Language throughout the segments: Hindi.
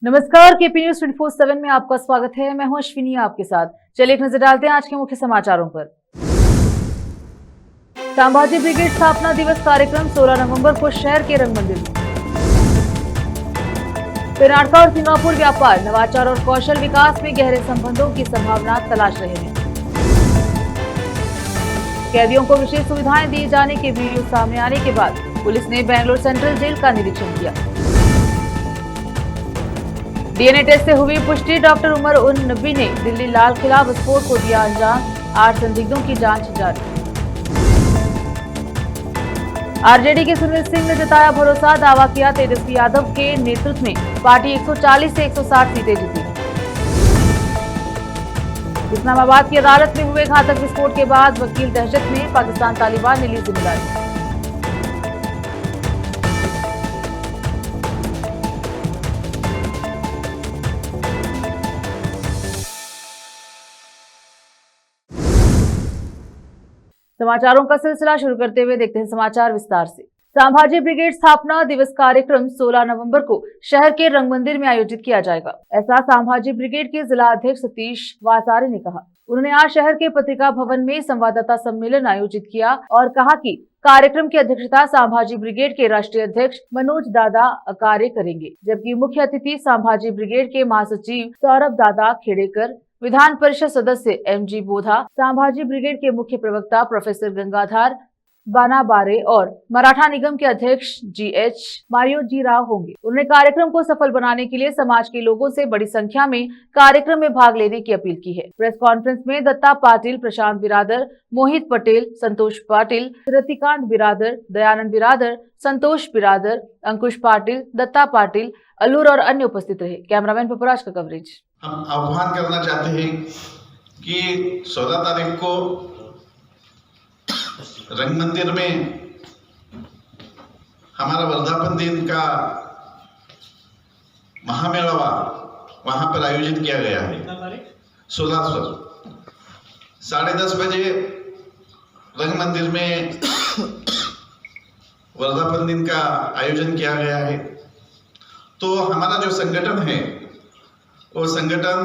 नमस्कार, केपी न्यूज 24/7 में आपका स्वागत है। मैं हूं अश्विनी आपके साथ। चलिए एक नजर डालते हैं आज के मुख्य समाचारों पर। संभाजी ब्रिगेड स्थापना दिवस कार्यक्रम 16 नवंबर को शहर के रंग मंदिर में। कर्नाटक और सिंगापुर व्यापार, नवाचार और कौशल विकास में गहरे संबंधों की संभावना तलाश रहे हैं। कैदियों को विशेष सुविधाएं दिए जाने के वीडियो सामने आने के बाद पुलिस ने बेंगलुरु सेंट्रल जेल का निरीक्षण किया। डीएनए टेस्ट से हुई पुष्टि, डॉक्टर उमर उन नबी ने दिल्ली लाल किला विस्फोट को दिया अंजाम। 8 संदिग्धों की जांच जारी। आरजेडी के सुनील सिंह ने जताया भरोसा, दावा किया तेजस्वी यादव के नेतृत्व में पार्टी 140 से 160 सीटें जीती। इस्लामाबाद की अदालत में हुए घातक विस्फोट के बाद वकील दहशत में, पाकिस्तान तालिबान ने ली जिम्मेदारी। समाचारों का सिलसिला शुरू करते हुए देखते हैं समाचार विस्तार से। संभाजी ब्रिगेड स्थापना दिवस कार्यक्रम 16 नवंबर को शहर के रंग मंदिर में आयोजित किया जाएगा। ऐसा संभाजी ब्रिगेड के जिला अध्यक्ष सतीश वासारे ने कहा। उन्होंने आज शहर के पत्रिका भवन में संवाददाता सम्मेलन आयोजित किया और कहा कि कार्यक्रम की अध्यक्षता संभाजी ब्रिगेड के राष्ट्रीय अध्यक्ष मनोज दादा अकारे करेंगे, जबकि मुख्य अतिथि संभाजी ब्रिगेड के महासचिव सौरभ दादा खेड़ेकर, विधान परिषद सदस्य एमजी बोधा, संभाजी ब्रिगेड के मुख्य प्रवक्ता प्रोफेसर गंगाधर बानाबारे और मराठा निगम के अध्यक्ष जीएच मारियो जी राव होंगे। उन्होंने कार्यक्रम को सफल बनाने के लिए समाज के लोगों से बड़ी संख्या में कार्यक्रम में भाग लेने की अपील की है। प्रेस कॉन्फ्रेंस में दत्ता पाटिल, प्रशांत बिरादर, मोहित पटेल, संतोष पाटिल, रतिकांत बिरादर, दयानंद बिरादर, संतोष बिरादर, अंकुश पाटिल, दत्ता पाटिल, अल्लूर और अन्य उपस्थित रहे। कैमरामैन पपुराज का कवरेज। हम आह्वान करना चाहते हैं कि 16 तारीख को रंग मंदिर में हमारा वर्धापन दिन का महामेलवा वहां पर आयोजित किया गया है। 16 10:30 बजे रंग मंदिर में वर्धापन दिन का आयोजन किया गया है। तो हमारा जो संगठन है वो संगठन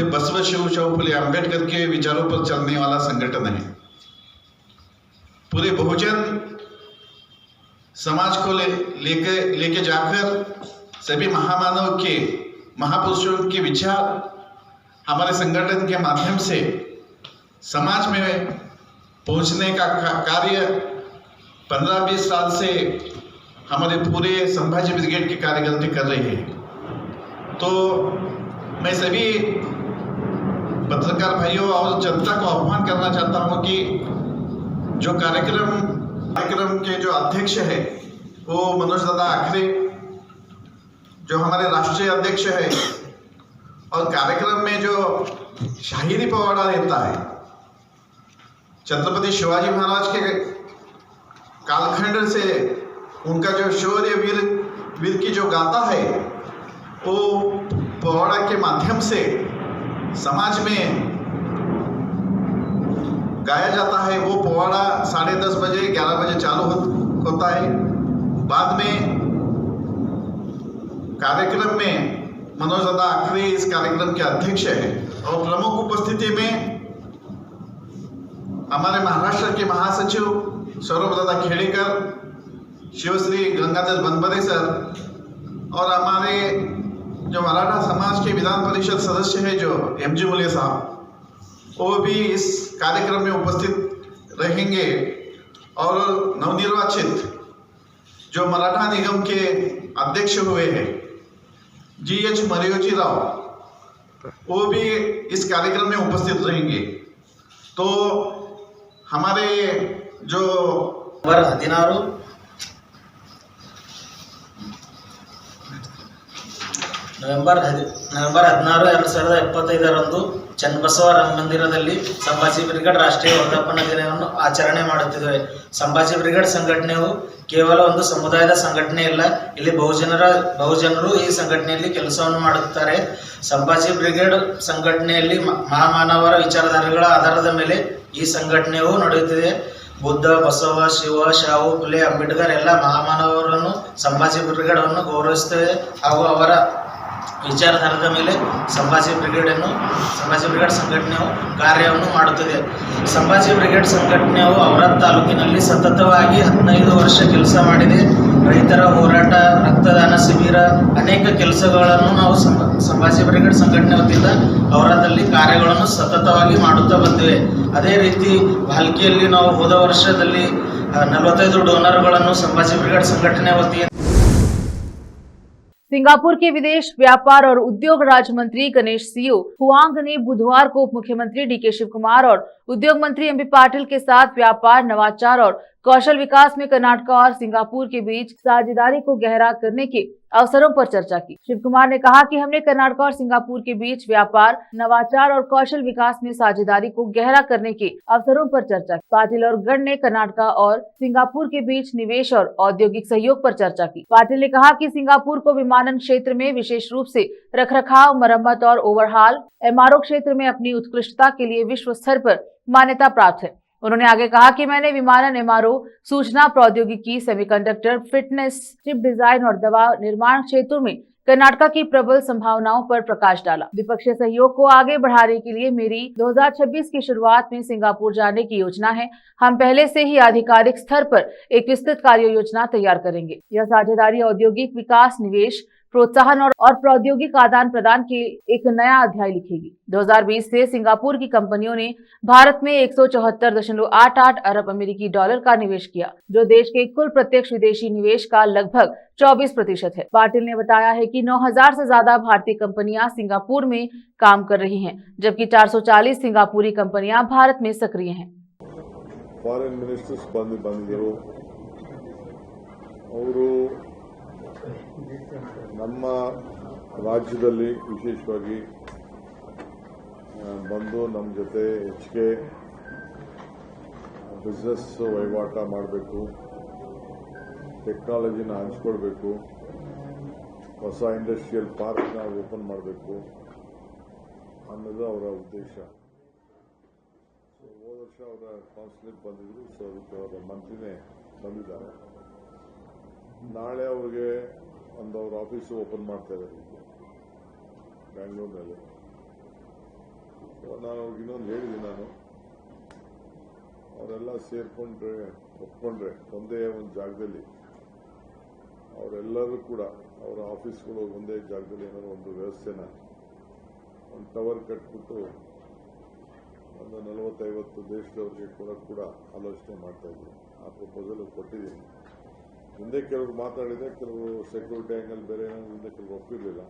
बसव शिव शाहू फुले अंबेडकर के विचारों पर चलने वाला संगठन है। पूरे बहुजन समाज को लेके जाकर सभी महामानव के, महापुरुषों के विचार हमारे संगठन के माध्यम से समाज में पहुंचने का कार्य 15-20 साल से हमारे पूरे संभाजी ब्रिगेड के कार्यकर्ता कर रहे हैं। तो मैं सभी पत्रकार भाइयों और जनता को आह्वान करना चाहता हूं कि जो कार्यक्रम के जो अध्यक्ष है वो मनोज दादा आखरे, जो हमारे राष्ट्रीय अध्यक्ष है, और कार्यक्रम में जो शाहिरी पवाड़ा रहता है, छत्रपति शिवाजी महाराज के कालखंड से उनका जो शौर्य वीर की जो गाथा है वो पवाड़ा के माध्यम से समाज में गाया जाता है। वो पवाड़ा 10:30 बजे 11 बजे चालू होता है। बाद में कार्यक्रम में मनोज दादा आखरे इस कार्यक्रम के अध्यक्ष है और प्रमुख उपस्थिति में हमारे महाराष्ट्र के महासचिव सौरभ दादा खेड़ेकर, शिवश्री गंगाधर बनबरे सर, और हमारे जो मराठा समाज के विधान परिषद सदस्य है जो एमजी मुले साहब, वो भी इस कार्यक्रम में उपस्थित रहेंगे। और नवनिर्वाचित जो मराठा निगम के अध्यक्ष हुए हैं जीएच मारियो जी राव, वो भी इस कार्यक्रम में उपस्थित रहेंगे। तो हमारे जो ನವೆಂಬರ್ 16, 2025 ಚನ್ನಬಸವ ರಂಗ ಮಂದಿರದಲ್ಲಿ ಸಂಭಾಜಿ ಬ್ರಿಗೇಡ್ ರಾಷ್ಟ್ರೀಯ ವರ್ಧಾಪನಾ ದಿನವನ್ನು ಆಚರಣೆ ಮಾಡುತ್ತಿದ್ದೇವೆ। ಸಂಭಾಜಿ ಬ್ರಿಗೇಡ್ ಸಂಘಟನೆಯು ಕೇವಲ ಒಂದು ಸಮುದಾಯದ ಸಂಘಟನೆ ಇಲ್ಲ, ಇಲ್ಲಿ ಬಹುಜನರು ಈ ಸಂಘಟನೆಯಲ್ಲಿ ಕೆಲಸವನ್ನು ಮಾಡುತ್ತಾರೆ। ಸಂಭಾಜಿ ಬ್ರಿಗೇಡ್ ಸಂಘಟನೆಯಲ್ಲಿ ಮಹಾಮಾನವರ ವಿಚಾರಧಾರೆಗಳ ಆಧಾರದ ಮೇಲೆ ಈ ಸಂಘಟನೆಯು ನಡೆಯುತ್ತಿದೆ। ಬುದ್ಧ, ಬಸವ, ಶಿವ, ಶಾಹು, ಫುಲೆ, ಅಂಬೇಡ್ಕರ್ ಎಲ್ಲ ಮಹಾಮಾನವರನ್ನು ಸಂಭಾಜಿ ಬ್ರಿಗೇಡನ್ನು ಗೌರವಿಸುತ್ತೇವೆ ಹಾಗೂ ಅವರ ವಿಚಾರಧಾರದ ಮೇಲೆ ಸಂಭಾಜಿ ಬ್ರಿಗೇಡ್ ಸಂಘಟನೆಯು ಕಾರ್ಯವನ್ನು ಮಾಡುತ್ತದೆ. ಸಂಭಾಜಿ ಬ್ರಿಗೇಡ್ ಸಂಘಟನೆಯು ಔರಾದ್ ತಾಲೂಕಿನಲ್ಲಿ ಸತತವಾಗಿ 15 ವರ್ಷ ಕೆಲಸ ಮಾಡಿದೆ. ರೈತರ ಹೋರಾಟ, ರಕ್ತದಾನ ಶಿಬಿರ, ಅನೇಕ ಕೆಲಸಗಳನ್ನು ನಾವು ಸಂಭಾಜಿ ಬ್ರಿಗೇಡ್ ಸಂಘಟನೆ ವತಿಯಿಂದ ಔರಾದಲ್ಲಿ ಕಾರ್ಯಗಳನ್ನು ಸತತವಾಗಿ ಮಾಡುತ್ತಾ ಬಂದಿವೆ. ಅದೇ ರೀತಿ ಭಾಲ್ಕಿಯಲ್ಲಿ ನಾವು ಹೋದ ವರ್ಷದಲ್ಲಿ 45 ಡೋನರ್ಗಳನ್ನು ಸಂಭಾಜಿ ब्रिगेड संगठन वतीय। सिंगापुर के विदेश व्यापार और उद्योग राज्य मंत्री गणेश सियो हुआंग ने बुधवार को उप मुख्यमंत्री डीके शिव कुमार और उद्योग मंत्री एमबी पाटिल के साथ व्यापार, नवाचार और कौशल विकास में कर्नाटक और सिंगापुर के बीच साझेदारी को गहरा करने के अवसरों पर चर्चा की। शिव कुमार ने कहा कि हमने कर्नाटक और सिंगापुर के बीच व्यापार, नवाचार और कौशल विकास में साझेदारी को गहरा करने के अवसरों पर चर्चा की। पाटिल और गण ने कर्नाटक और सिंगापुर के बीच निवेश और औद्योगिक सहयोग पर चर्चा की। पाटिल ने कहा कि सिंगापुर को विमानन क्षेत्र में विशेष रूप से रखरखाव, मरम्मत और ओवरहाल, एमआरओ क्षेत्र में अपनी उत्कृष्टता के लिए विश्व स्तर पर मान्यता प्राप्त है। उन्होंने आगे कहा कि मैंने विमानन, एमआरओ, सूचना प्रौद्योगिकी, सेमीकंडक्टर, फिटनेस, चिप डिजाइन और दवा निर्माण क्षेत्रों में कर्नाटक की प्रबल संभावनाओं पर प्रकाश डाला। द्विपक्षीय सहयोग को आगे बढ़ाने के लिए मेरी 2026 की शुरुआत में सिंगापुर जाने की योजना है। हम पहले से ही आधिकारिक स्तर पर एक विस्तृत कार्य योजना तैयार करेंगे। यह साझेदारी औद्योगिक विकास, निवेश, प्रोत्साहन और प्रौद्योगिक आदान प्रदान के एक नया अध्याय लिखेगी। 2020 से सिंगापुर की कंपनियों ने भारत में 174.88 अरब अमेरिकी डॉलर का निवेश किया, जो देश के कुल प्रत्यक्ष विदेशी निवेश का लगभग 24% है। पाटिल ने बताया है कि 9000 से ज्यादा भारतीय कंपनियां सिंगापुर में काम कर रही हैं, जबकि 440 सिंगापुरी कंपनियां भारत में सक्रिय हैं। ಫಾರಿನ್ ಮಿನಿಸ್ಟರ್ಸ್ ಬಂದಿದ್ದರು. ಅವರು ನಮ್ಮ ರಾಜ್ಯದಲ್ಲಿ ವಿಶೇಷವಾಗಿ ಬಂದು ನಮ್ಮ ಜೊತೆ ಹೆಚ್ಚಿಗೆ ಬಿಸ್ನೆಸ್ ವಹಿವಾಟ ಮಾಡಬೇಕು, ಟೆಕ್ನಾಲಜಿನ ಹಂಚ್ಕೊಳ್ಬೇಕು, ಹೊಸ ಇಂಡಸ್ಟ್ರಿಯಲ್ ಪಾರ್ಕ್ನ ಓಪನ್ ಮಾಡಬೇಕು ಅನ್ನೋದು ಅವರ ಉದ್ದೇಶ. ಹೋದ ವರ್ಷ ಅವರ ಕಾನ್ಸುಲೇಟ್ ಬಂದಿದ್ರು, ಸೊ ಅದಕ್ಕೆ ಅವರ ಮಂತ್ರಿನೇ ಬಂದಿದ್ದಾರೆ. ನಾಳೆ ಅವ್ರಿಗೆ ಒಂದು ಅವ್ರ ಆಫೀಸು ಓಪನ್ ಮಾಡ್ತಾ ಇದ್ದಾರೆ ಬ್ಯಾಂಗ್ಳೂರಿನಲ್ಲಿ. ನಾನು ಅವ್ರಿಗೆ ಇನ್ನೊಂದು ಹೇಳಿದ್ದೀನಿ, ನಾನು ಅವರೆಲ್ಲ ಸೇರ್ಕೊಂಡ್ರೆ ಒಪ್ಕೊಂಡ್ರೆ ಒಂದೇ ಒಂದು ಜಾಗದಲ್ಲಿ ಅವರೆಲ್ಲರೂ ಕೂಡ ಅವರ ಆಫೀಸ್ಗಳು ಒಂದೇ ಜಾಗದಲ್ಲಿ ಏನಾದ್ರು ಒಂದು ವ್ಯವಸ್ಥೆನ ಒಂದು ಟವರ್ ಕಟ್ಬಿಟ್ಟು ಒಂದು 40-50 ದೇಶದವ್ರಿಗೆ ಕೂಡ ಆಲೋಚನೆ ಮಾಡ್ತಾ ಇದ್ದೀನಿ. ಆ ಪ್ರಪೋಸಲ್ ಕೊಟ್ಟಿದ್ದೀನಿ. ಹಿಂದೆ ಕೆಲವರು ಮಾತಾಡಿದೆ, ಕೆಲವರು ಸೆಕ್ಯೂರಿಟಿ ಆ್ಯಂಗಲ್ ಬೇರೆ ಹಿಂದೆ ಕೆಲವರು ಒಪ್ಪಿರಲಿಲ್ಲ.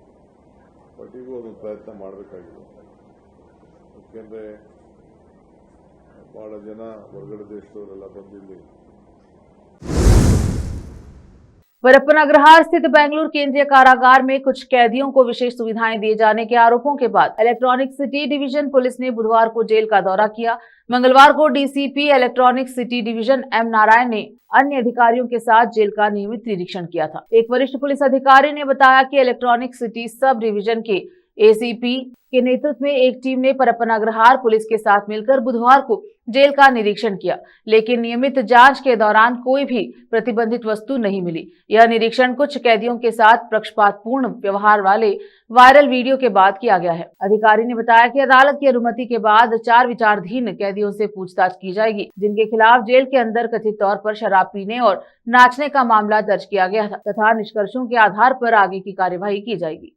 ಬಟ್ ಈಗೂ ಒಂದು ಪ್ರಯತ್ನ ಮಾಡಬೇಕಾಗಿದೆ. ಯಾಕೆಂದರೆ ಭಾಳ ಜನ ಹೊರಗಡೆ ದೇಶದವರೆಲ್ಲ ಬಂದಿಲ್ಲಿ वरप्पन अग्रहार स्थित बेंगलुरु केंद्रीय कारागार में कुछ कैदियों को विशेष सुविधाएं दिए जाने के आरोपों के बाद इलेक्ट्रॉनिक सिटी डिवीजन पुलिस ने बुधवार को जेल का दौरा किया। मंगलवार को DCP electronic city division M Narayan ने अन्य अधिकारियों के साथ जेल का नियमित निरीक्षण किया था। एक वरिष्ठ पुलिस अधिकारी ने बताया कि इलेक्ट्रॉनिक सिटी सब डिवीजन के एसीपी के नेतृत्व में एक टीम ने वरप्पन अग्रहार पुलिस के साथ मिलकर बुधवार को जेल का निरीक्षण किया, लेकिन नियमित जांच के दौरान कोई भी प्रतिबंधित वस्तु नहीं मिली। यह निरीक्षण कुछ कैदियों के साथ पक्षपातपूर्ण व्यवहार वाले वायरल वीडियो के बाद किया गया है। अधिकारी ने बताया कि अदालत की अनुमति के बाद 4 विचाराधीन कैदियों से पूछताछ की जाएगी, जिनके खिलाफ जेल के अंदर कथित तौर पर शराब पीने और नाचने का मामला दर्ज किया गया था तथा निष्कर्षों के आधार पर आगे की कार्यवाही की जाएगी।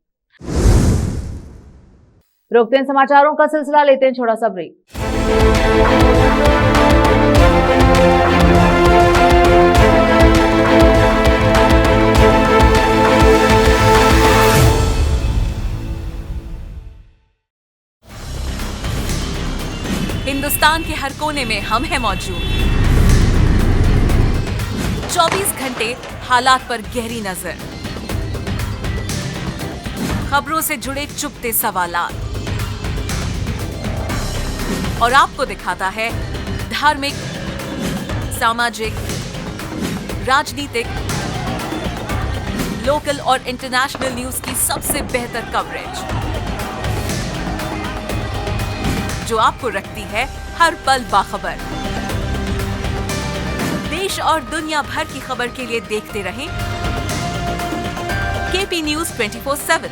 रोकते हैं समाचारों का सिलसिला, लेते हैं छोटा सा ब्रेक। हिंदुस्तान के हर कोने में हम हैं मौजूद। 24 घंटे हालात पर गहरी नजर, खबरों से जुड़े चुपते सवालात और आपको दिखाता है धार्मिक, सामाजिक, राजनीतिक, लोकल और इंटरनेशनल न्यूज की सबसे बेहतर कवरेज, जो आपको रखती है हर पल बाखबर। देश और दुनिया भर की खबर के लिए देखते रहें KP news 24/7।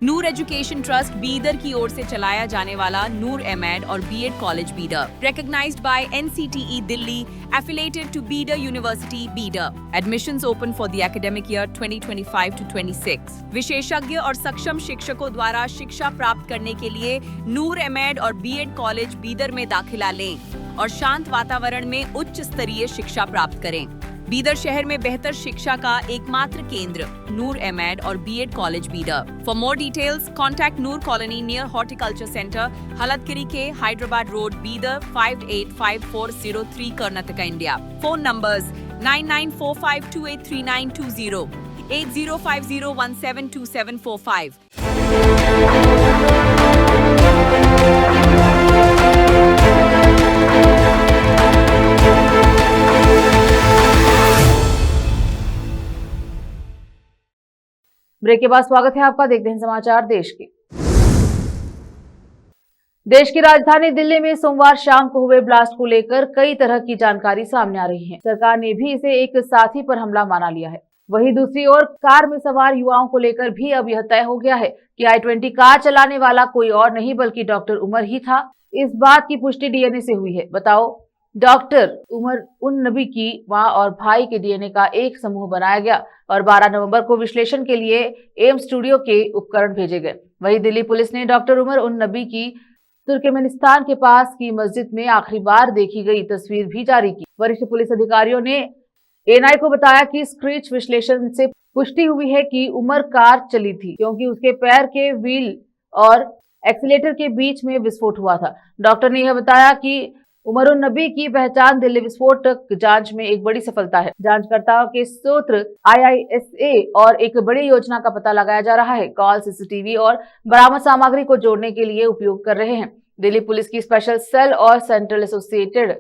Noor education trust Bidar की ओर से चलाया जाने वाला नूर एमएड और BEd college Bidar, recognized by NCTE Delhi, affiliated to Bidar University, Bidar. Admissions open for the academic year 2025 to 26. विशेषज्ञ और सक्षम शिक्षकों द्वारा शिक्षा प्राप्त करने के लिए नूर एमएड और बीएड कॉलेज बीदर में दाखिला लें और शांत वातावरण में उच्च स्तरीय शिक्षा प्राप्त करें। बीदर शहर में बेहतर शिक्षा का एकमात्र केंद्र नूर एमएड और BEd college Bidar. For more details contact Noor colony near horticulture centre, Halathgiri के Hyderabad road, Bidar 585403 Karnataka, India. Phone numbers 9945283920, 8050172745। Break के बाद स्वागत है आपका। देखते हैं समाचार देश के। देश की राजधानी दिल्ली में सोमवार शाम को हुए ब्लास्ट को लेकर कई तरह की जानकारी सामने आ रही है। सरकार ने भी इसे एक साथी पर हमला माना लिया है। वहीं दूसरी ओर कार में सवार युवाओं को लेकर भी अब यह तय हो गया है कि i20 कार चलाने वाला कोई और नहीं बल्कि डॉक्टर उमर ही था। इस बात की पुष्टि डीएनए से हुई है। बताओ, डॉक्टर उमर उन नबी की मां और भाई के डीएनए का एक समूह बनाया गया और 12 नवंबर को विश्लेषण के लिए एम्स स्टूडियो के उपकरण भेजे गए। वहीं दिल्ली पुलिस ने डॉक्टर उमर उन नबी की तुर्कमेनिस्तान के पास की मस्जिद में आखिरी बार देखी गई तस्वीर भी जारी की। वरिष्ठ पुलिस अधिकारियों ने एएनआई को बताया कि स्क्रीच विश्लेषण से पुष्टि हुई है कि उमर कार चली थी क्योंकि उसके पैर के व्हील और एक्सीलेटर के बीच में विस्फोट हुआ था। डॉक्टर ने यह बताया कि उमर उन नबी की पहचान दिल्ली विस्फोटक जांच में एक बड़ी सफलता है। जांचकर्ताओं के सूत्र IISA और एक बड़ी योजना का पता लगाया जा रहा है। कॉल सीसीटीवी और बरामद सामग्री को जोड़ने के लिए उपयोग कर रहे हैं। दिल्ली पुलिस की स्पेशल सेल और सेंट्रल एसोसिएटेड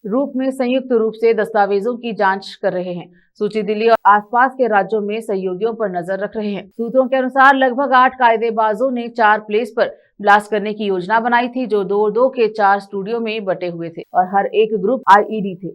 रूप में संयुक्त रूप से दस्तावेजों की जांच कर रहे हैं। सूची दिल्ली और आसपास के राज्यों में सहयोगियों पर नजर रख रहे हैं। सूत्रों के अनुसार लगभग 8 कायदेबाजों ने 4 प्लेस पर ब्लास्ट करने की योजना बनाई थी जो 2-2 के 4 स्टूडियो में बटे हुए थे और हर एक ग्रुप IED थे।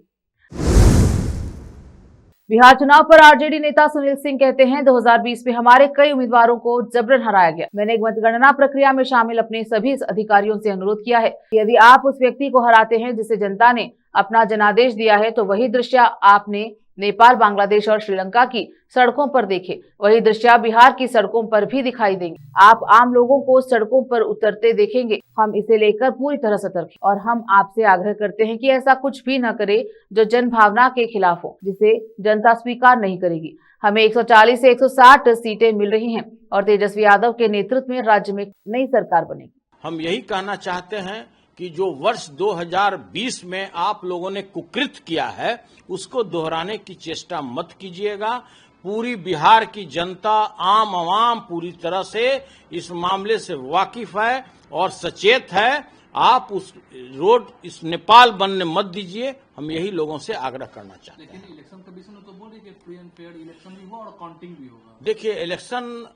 बिहार चुनाव पर आरजेडी नेता सुनील सिंह कहते हैं 2020 में हमारे कई उम्मीदवारों को जबरन हराया गया। मैंने एक मतगणना प्रक्रिया में शामिल अपने सभी अधिकारियों से अनुरोध किया है कि यदि आप उस व्यक्ति को हराते हैं जिसे जनता ने अपना जनादेश दिया है तो वही दृश्य आपने नेपाल, बांग्लादेश और श्रीलंका की सड़कों पर देखे, वही दृश्य बिहार की सड़कों पर भी दिखाई देंगे। आप आम लोगों को सड़कों पर उतरते देखेंगे। हम इसे लेकर पूरी तरह सतर्क हैं और हम आपसे आग्रह करते हैं कि ऐसा कुछ भी न करे जो जन भावना के खिलाफ हो, जिसे जनता स्वीकार नहीं करेगी। हमें 140 से 160 सीटें मिल रही हैं और तेजस्वी यादव के नेतृत्व में राज्य में नई सरकार बनेगी। हम यही कहना चाहते हैं कि जो वर्ष 2020 में आप लोगों ने कुकृत किया है उसको दोहराने की चेष्टा मत कीजिएगा। पूरी बिहार की जनता, आम आवाम पूरी तरह से इस मामले से वाकिफ है और सचेत है। आप उस रोड इस नेपाल बनने मत दीजिए। हम यही लोगों से आग्रह करना चाहते हैं। लेकिन इलेक्शन कमीशन ने तो बोले कि फ्री एंड फेयर इलेक्शन भी हुआ और काउंटिंग भी होगा। देखिए, इलेक्शन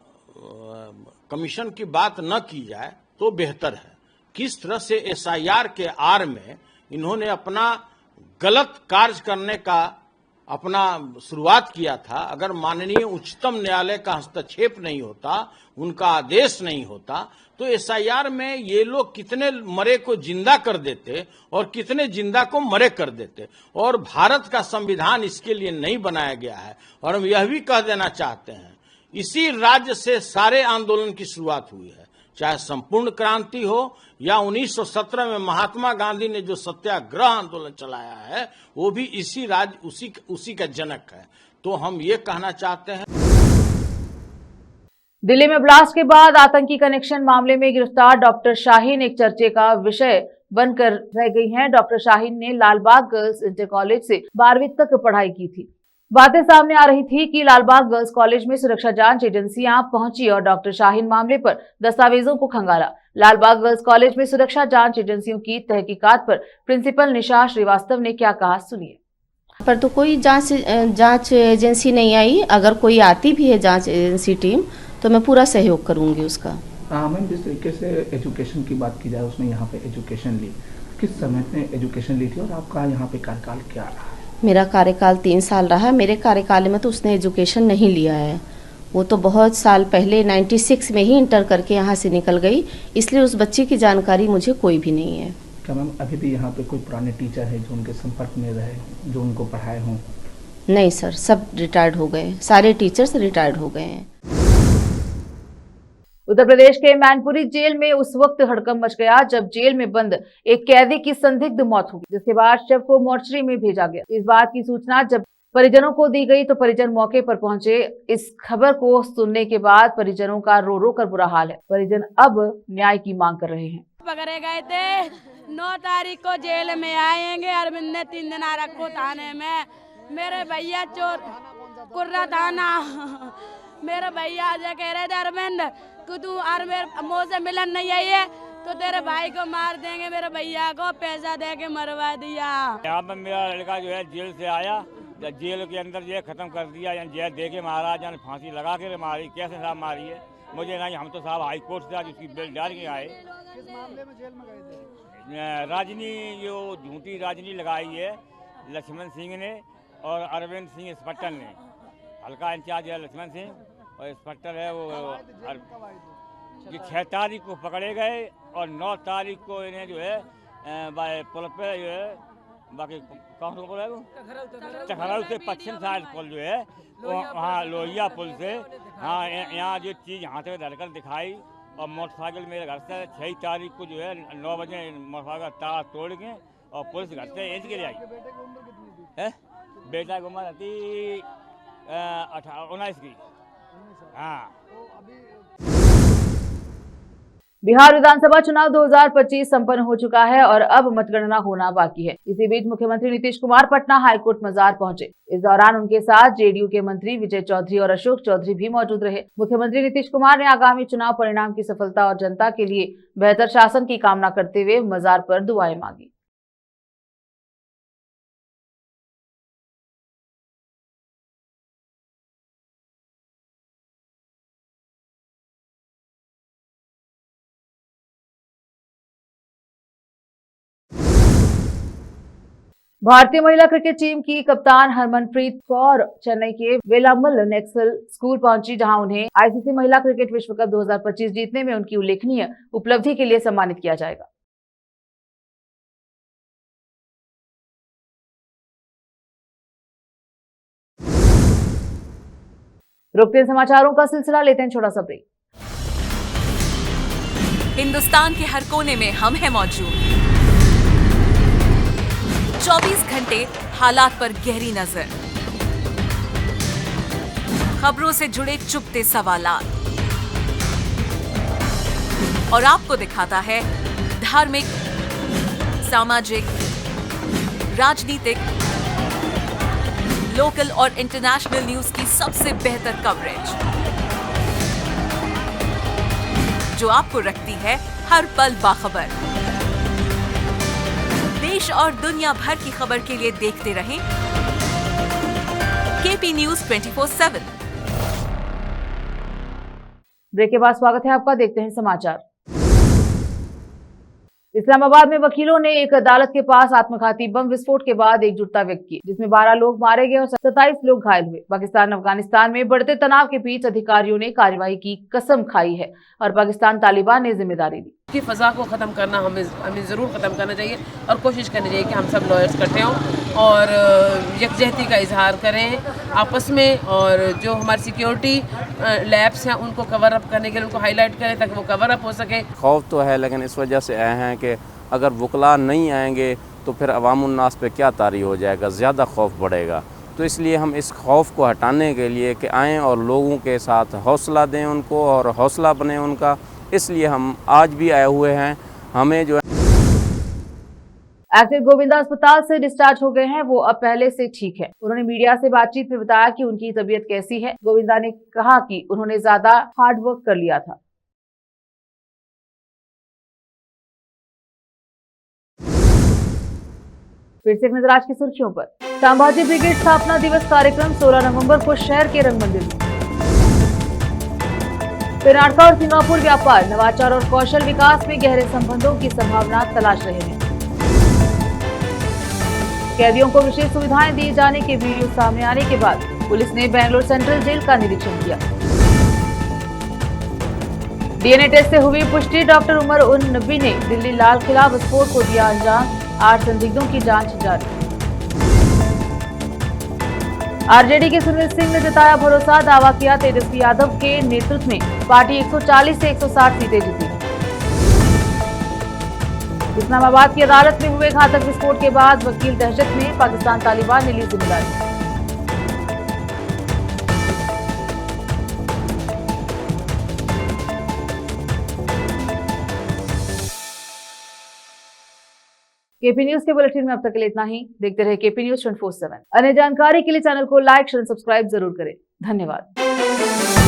कमीशन की बात न की जाए तो बेहतर है। किस तरह से SIR के आड़ में इन्होंने अपना गलत कार्य करने का अपना शुरुआत किया था, अगर माननीय उच्चतम न्यायालय का हस्तक्षेप नहीं होता, उनका आदेश नहीं होता, तो SIR में ये लोग कितने मरे को जिंदा कर देते और कितने जिंदा को मरे कर देते। और भारत का संविधान इसके लिए नहीं बनाया गया है। और हम यह भी कह देना चाहते हैं, इसी राज्य से सारे आंदोलन की शुरुआत हुई है, चाहे संपूर्ण क्रांति हो या 1917 में महात्मा गांधी ने जो सत्याग्रह आंदोलन चलाया है वो भी इसी राज्य उसी का जनक है। तो हम ये कहना चाहते हैं। दिल्ली में ब्लास्ट के बाद आतंकी कनेक्शन मामले में गिरफ्तार डॉक्टर शाहीन एक चर्चे का विषय बनकर रह गई हैं। डॉक्टर शाहीन ने लालबाग गर्ल्स इंटर कॉलेज से 12वीं तक पढ़ाई की थी। बातें सामने आ रही थी कि लालबाग गर्ल्स कॉलेज में सुरक्षा जांच एजेंसियां पहुंची और डॉक्टर शाहीन मामले पर दस्तावेजों को खंगाला। लालबाग गर्ल्स कॉलेज में सुरक्षा जांच एजेंसियों की तहकीकात पर प्रिंसिपल निशा श्रीवास्तव ने क्या कहा, सुनिए। पर तो कोई जांच एजेंसी नहीं आई। अगर कोई आती भी है जांच एजेंसी टीम तो मैं पूरा सहयोग करूंगी उसका। मैम, जिस तरीके से एजुकेशन की बात की जाए उसने यहाँ पे एजुकेशन ली, किस समय में एजुकेशन ली थी और आपका यहाँ पे कार्यकाल क्या रहा? मेरा कार्यकाल 3 साल रहा। मेरे कार्यकाल में तो उसने एजुकेशन नहीं लिया है। वो तो बहुत साल पहले 96 में ही इंटर करके यहाँ से निकल गई, इसलिए उस बच्ची की जानकारी मुझे कोई भी नहीं है। क्या मैम अभी भी यहाँ पे कोई पुराने टीचर है जो उनके संपर्क में रहे, जो उनको पढ़ाए हों? नहीं सर, सब रिटायर्ड हो गए, सारे टीचर्स रिटायर्ड हो गए हैं। उत्तर प्रदेश के मैनपुरी जेल में उस वक्त हड़कंप मच गया जब जेल में बंद एक कैदी की संदिग्ध मौत हो गई, जिसके बाद शव को मोर्चरी में भेजा गया। इस बात की सूचना जब परिजनों को दी गई तो परिजन मौके पर पहुंचे। इस खबर को सुनने के बाद परिजनों का रो रो कर बुरा हाल है। परिजन अब न्याय की मांग कर रहे हैं। पकड़े गए थे, 9 तारीख को जेल में आएंगे। अरविंद ने 3 दिन रखो थाने में। मेरे भैया चोर कुर्रा थाना मेरे भैया जो कह रहे थे अरविंद कि तू मुँह से मिलन नहीं आई है तो तेरे भाई को मार देंगे। मेरे भैया को पैसा दे के मरवा दिया। यहाँ पर मेरा लड़का जो है जेल से आया, जेल के अंदर जो है खत्म कर दिया, जेल दे के मारा, जान फांसी लगा के मारी। कैसे साहब मारी है मुझे नहीं, हम तो साहब हाई कोर्ट से आज उसकी बेल डाल के आए। किस मामले में जेल में गए थे? राजनी जो झूठी राजनी लगाई है लक्ष्मण सिंह ने और अरविंद सिंह इंस्पेक्टर ने। हल्का इंचार्ज है लक्ष्मण सिंह और इंस्पेक्टर है वो। ये 6 तारीख को पकड़े गए और 9 तारीख को इन्हें जो है पुल पे जो है, बाकी कौन सा पुल है वो चखरौल से पश्चिम साइड पुल जो है वहाँ लोहिया पुल से, हाँ यहाँ जो चीज़ हाथ में धरकर दिखाई और मोटरसाइकिल मेरे घर से 6 तारीख को जो है 9 बजे मोटरसाइकिल का तार तोड़ के और पुलिस घर से एज के आई है। बेटा की उम्र थी 19 की। हाँ। बिहार विधानसभा चुनाव 2025 संपन्न हो चुका है और अब मतगणना होना बाकी है। इसी बीच मुख्यमंत्री नीतीश कुमार पटना हाईकोर्ट मजार पहुंचे। इस दौरान उनके साथ जेडीयू के मंत्री विजय चौधरी और अशोक चौधरी भी मौजूद रहे। मुख्यमंत्री नीतीश कुमार ने आगामी चुनाव परिणाम की सफलता और जनता के लिए बेहतर शासन की कामना करते हुए मजार पर दुआएं मांगी। भारतीय महिला क्रिकेट टीम की कप्तान हरमनप्रीत कौर चेन्नई के वेलामल नेक्सल स्कूल पहुंची, जहां उन्हें आईसीसी महिला क्रिकेट विश्व कप 2025 जीतने में उनकी उल्लेखनीय उपलब्धि के लिए सम्मानित किया जाएगा। रुकते हैं समाचारों का सिलसिला, लेते हैं छोटा सा ब्रेक। हिंदुस्तान के हर कोने में हम हैं मौजूद। 24 घंटे हालात पर गहरी नजर, खबरों से जुड़े चुपते सवालात और आपको दिखाता है धार्मिक, सामाजिक, राजनीतिक, लोकल और इंटरनेशनल न्यूज की सबसे बेहतर कवरेज जो आपको रखती है हर पल बाखबर। देश और दुनिया भर की खबर के लिए देखते रहें केपी न्यूज 24/7। ब्रेक के बाद स्वागत है आपका, देखते हैं समाचार। इस्लामाबाद में वकीलों ने एक अदालत के पास आत्मघाती बम विस्फोट के बाद एकजुटता व्यक्त की, जिसमें 12 लोग मारे गए और 27 लोग घायल हुए। पाकिस्तान अफगानिस्तान में बढ़ते तनाव के बीच अधिकारियों ने कार्रवाई की कसम खाई है और पाकिस्तान तालिबान ने जिम्मेदारी ली। की फजा को ख़त्म करना हमें ज़रूर ख़त्म करना चाहिए और कोशिश करनी चाहिए कि हम सब लॉयर्स इकट्ठे हों और यकजहती का इजहार करें आपस में, और जो हमारी सिक्योरिटी लैब्स हैं उनको कवर अप करने के लिए उनको हाईलाइट करें ताकि वो कवर अप हो सके। खौफ तो है, लेकिन इस वजह से आए हैं कि अगर वकला नहीं आएंगे तो फिर अवामुन्नास पे क्या तारी हो जाएगा, ज़्यादा खौफ बढ़ेगा। तो इसलिए हम इस खौफ को हटाने के लिए कि आएँ और लोगों के साथ हौसला दें उनको और हौसला बने उनका, इसलिए हम आज भी आए हुए हैं। हमें जो एक्टर गोविंदा अस्पताल से डिस्चार्ज हो गए हैं, वो अब पहले से ठीक है। उन्होंने मीडिया से बातचीत में बताया कि उनकी तबीयत कैसी है। गोविंदा ने कहा कि उन्होंने ज्यादा हार्ड वर्क कर लिया था। फिर से एक नजर आज की सुर्खियों पर। संभाजी ब्रिगेड स्थापना दिवस कार्यक्रम 16 नवंबर को शहर के रंग मंदिर में। कर्नाटक और सिंगापुर व्यापार, नवाचार और कौशल विकास में गहरे संबंधों की संभावना तलाश रहे हैं। कैदियों को विशेष सुविधाएं दिए जाने के वीडियो सामने आने के बाद पुलिस ने बेंगलोर सेंट्रल जेल का निरीक्षण किया। डीएनए टेस्ट से हुई पुष्टि, डॉक्टर उमर उन नबी ने दिल्ली लाल किला विस्फोट को दिया अंजाम, 8 संदिग्धों की जांच जारी। आरजेडी के सुनील सिंह ने जताया भरोसा, दावा किया तेजस्वी यादव के नेतृत्व में पार्टी 140 से 160 सीटें जीती। इस्लामाबाद की अदालत में हुए घातक विस्फोट के बाद वकील दहशत में, पाकिस्तान तालिबान ने ली जिम्मेदारी। केपी न्यूज के बुलेटिन में अब तक के लिए इतना ही। देखते रहे केपी न्यूज 24/7। अन्य जानकारी के लिए चैनल को लाइक, शेयर, सब्सक्राइब जरूर करें। धन्यवाद।